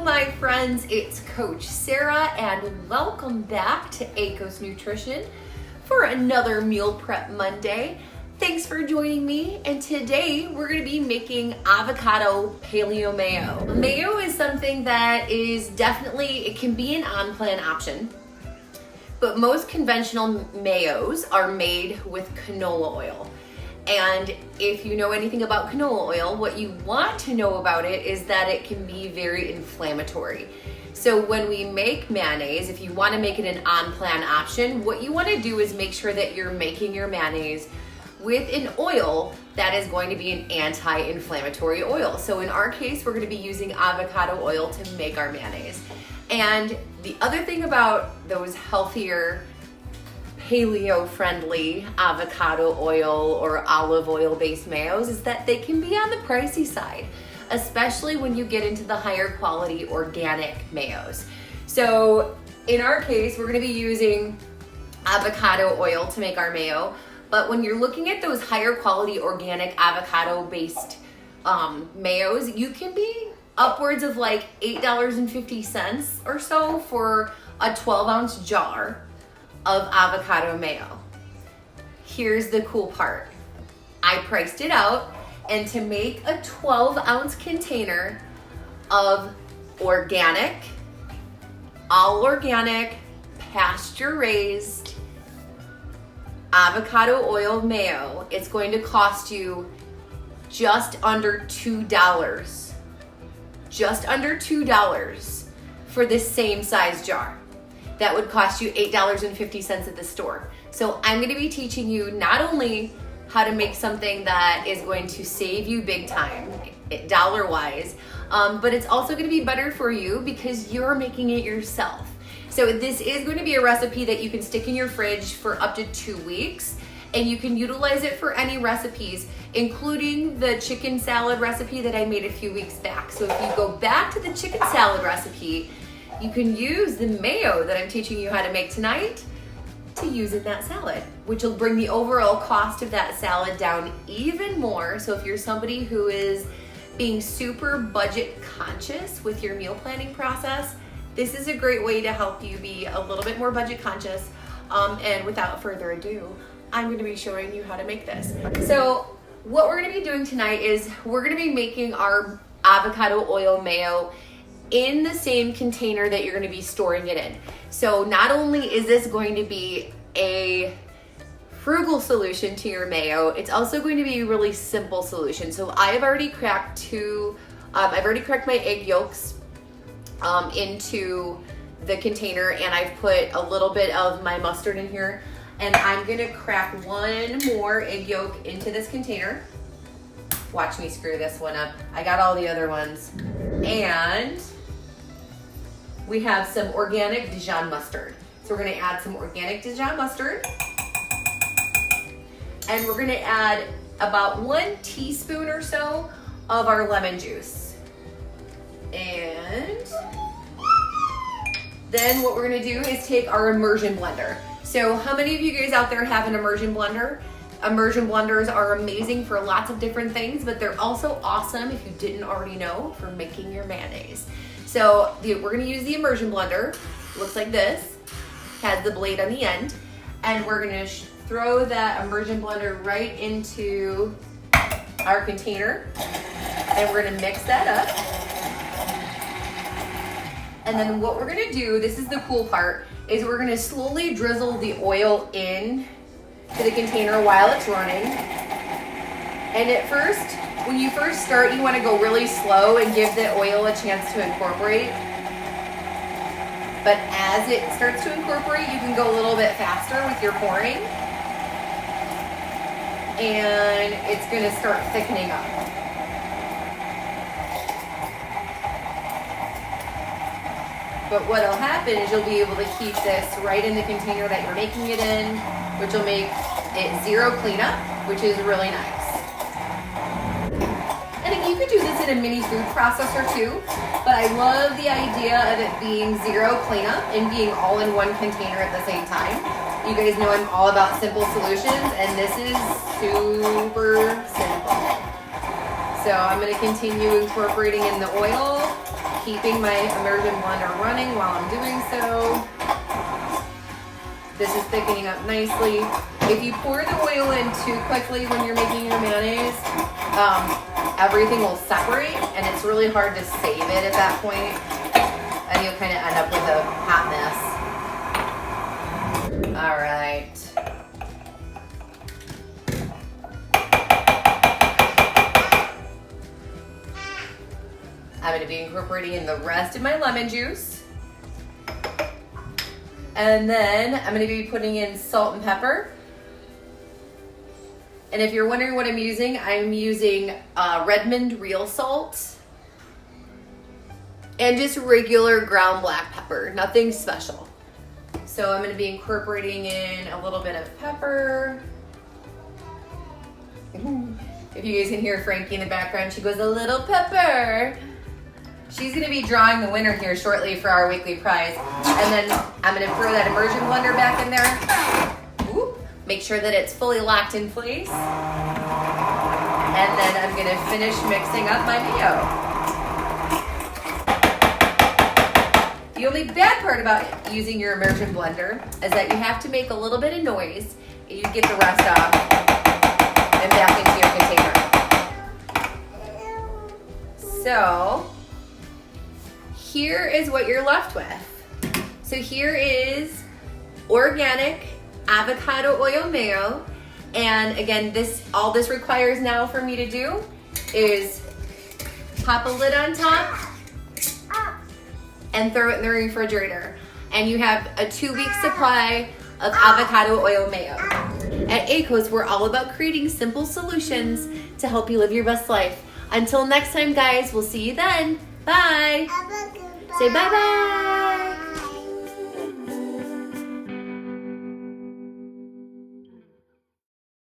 my friends, it's Coach Sarah and welcome back to ACOS Nutrition for another Meal Prep Monday. Thanks for joining me, and today we're going to be making avocado paleo mayo. Mayo is something that is definitely, it can be an on-plan option, but most conventional mayos are made with canola oil. And if you know anything about canola oil, what you want to know about it is that it can be very inflammatory. So when we make mayonnaise, if you want to make it an on-plan option, what you want to do is make sure that you're making your mayonnaise with an oil that is going to be an anti-inflammatory oil. So in our case, we're going to be using avocado oil to make our mayonnaise. And the other thing about those healthier, paleo-friendly avocado oil or olive oil-based mayos is that they can be on the pricey side, especially when you get into the higher quality organic mayos. So in our case, we're going to be using avocado oil to make our mayo. But when you're looking at those higher quality organic avocado-based mayos, you can be upwards of like $8.50 or so for a 12-ounce jar of avocado mayo. Here's the cool part. I priced it out, and to make a 12-ounce container of organic, all organic, pasture-raised avocado oil mayo, it's going to cost you just under $2. Just under $2 for this same size jar. That would cost you $8.50 at the store. So I'm going to be teaching you not only how to make something that is going to save you big time, dollar-wise, but it's also going to be better for you because you're making it yourself. So this is going to be a recipe that you can stick in your fridge for up to 2 weeks, and you can utilize it for any recipes, including the chicken salad recipe that I made a few weeks back. So if you go back to the chicken salad recipe, you can use the mayo that I'm teaching you how to make tonight to use in that salad, which will bring the overall cost of that salad down even more. So if you're somebody who is being super budget conscious with your meal planning process, this is a great way to help you be a little bit more budget conscious. And without further ado, I'm going to be showing you how to make this. So what we're going to be doing tonight is we're going to be making our avocado oil mayo in the same container that you're going to be storing it in. So not only is this going to be a frugal solution to your mayo, it's also going to be a really simple solution. So I've already cracked my egg yolks into the container, and I've put a little bit of my mustard in here, and I'm going to crack one more egg yolk into this container. Watch me screw this one up. I got all the other ones. And we have some organic Dijon mustard. So we're gonna add some organic Dijon mustard. And we're gonna add about 1 teaspoon or so of our lemon juice. And then what we're gonna do is take our immersion blender. So how many of you guys out there have an immersion blender? Immersion blenders are amazing for lots of different things, but they're also awesome, if you didn't already know, for making your mayonnaise. So we're gonna use the immersion blender. Looks like this, has the blade on the end, and we're gonna throw that immersion blender right into our container, and we're gonna mix that up. And then what we're gonna do, this is the cool part, is we're gonna slowly drizzle the oil in to the container while it's running. And at first, when you first start, you want to go really slow and give the oil a chance to incorporate. But as it starts to incorporate, you can go a little bit faster with your pouring. And it's going to start thickening up. But what'll happen is you'll be able to keep this right in the container that you're making it in, which will make it zero cleanup, which is really nice. And you could do this in a mini food processor too, but I love the idea of it being zero cleanup and being all in one container at the same time. You guys know I'm all about simple solutions, and this is super simple. So I'm going to continue incorporating in the oil. keeping my immersion blender running while I'm doing so. This is thickening up nicely. If you pour the oil in too quickly when you're making your mayonnaise, everything will separate and it's really hard to save it at that point. And you'll kind of end up with a hot mess. All right. I'm going to be incorporating in the rest of my lemon juice. And then I'm going to be putting in salt and pepper. And if you're wondering what I'm using Redmond real salt. And just regular ground black pepper, nothing special. So I'm going to be incorporating in a little bit of pepper. If you guys can hear Frankie in the background, she goes, a little pepper. She's going to be drawing the winner here shortly for our weekly prize. And then I'm going to throw that immersion blender back in there. Ooh, make sure that it's fully locked in place. And then I'm going to finish mixing up my mayo. The only bad part about using your immersion blender is that you have to make a little bit of noise and you get the rest off and back into your container. So here is what you're left with. So here is organic avocado oil mayo. And again, all this requires now for me to do is pop a lid on top and throw it in the refrigerator. And you have a 2-week supply of avocado oil mayo. At ACOS, we're all about creating simple solutions to help you live your best life. Until next time, guys, we'll see you then. Bye. Say bye-bye.